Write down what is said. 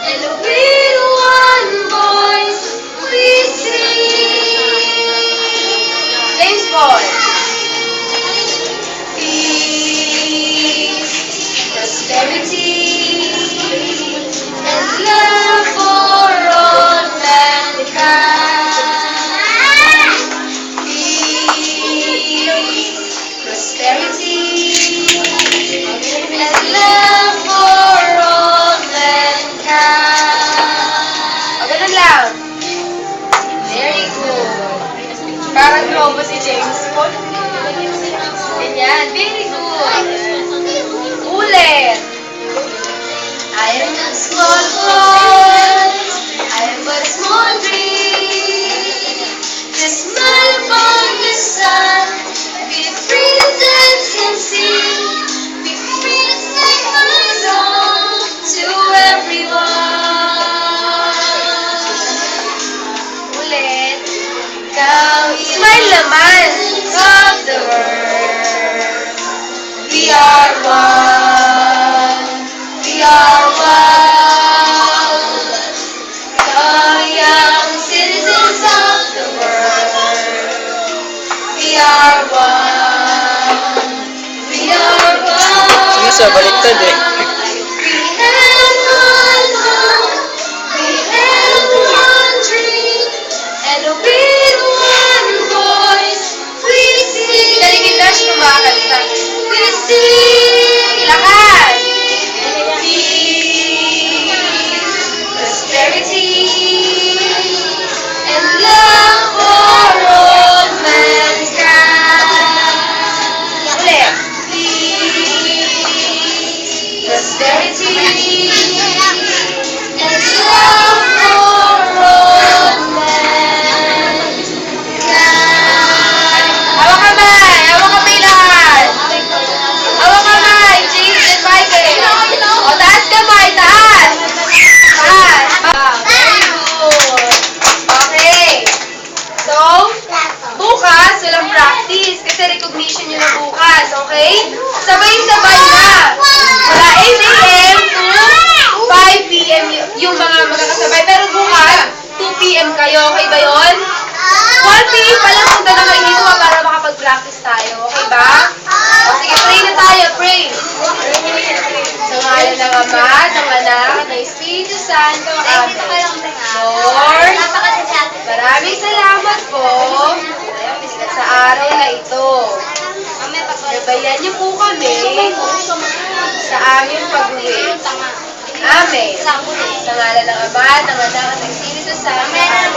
and with one voice we sing. James Paul. Peace, prosperity, and love for all mankind. Peace, prosperity, and love for all mankind. O, ganun lang. Very good. Parang lobo si James Paul. Ganyan. Very good. Ulit. I am a small voice. I am but a small dream. Just smile upon the sun. Be free to dance and sing. Be free to sing my song to everyone. Ulit. Smile naman. Of the world. We are one. We are one. The young citizens of the world. We are one. We are one. Sige, sa baliktad eh. We have one hope. We have one dream. And with one voice we sing. Galing Dash, kumakanta. We sing. Lakas. Peace, prosperity, and love for all mankind. Ulit. Peace, prosperity, and love for all mankind. Hawak kamay! Hawak kamay lahat! Hawak kamay! James and Michael! O, taas kamay! Taas! Taas! Very good! Okay. So, bukas, walang practice kasi recognition nyo na bukas, okay? Sabay-sabay na! Mula 8 a.m. to 5 p.m. yung mga magkakasabay. Pero bukas, 2 p.m. kayo. Okay ba yun? 1 p.m. pa lang punta na kayo dito para makapag-practice tayo. Okay ba? O sige, pray na tayo. Pray. Sa ngalan ng Ama, ng Anak, at ng Espiritu Santo. Amen. Lord, maraming salamat po sa araw na ito. Gabayan niyo po kami sa aming pag-uwi. Amen. Sa ngalan ng Ama, ng Anak, at ng Espiritu Santo. Amen.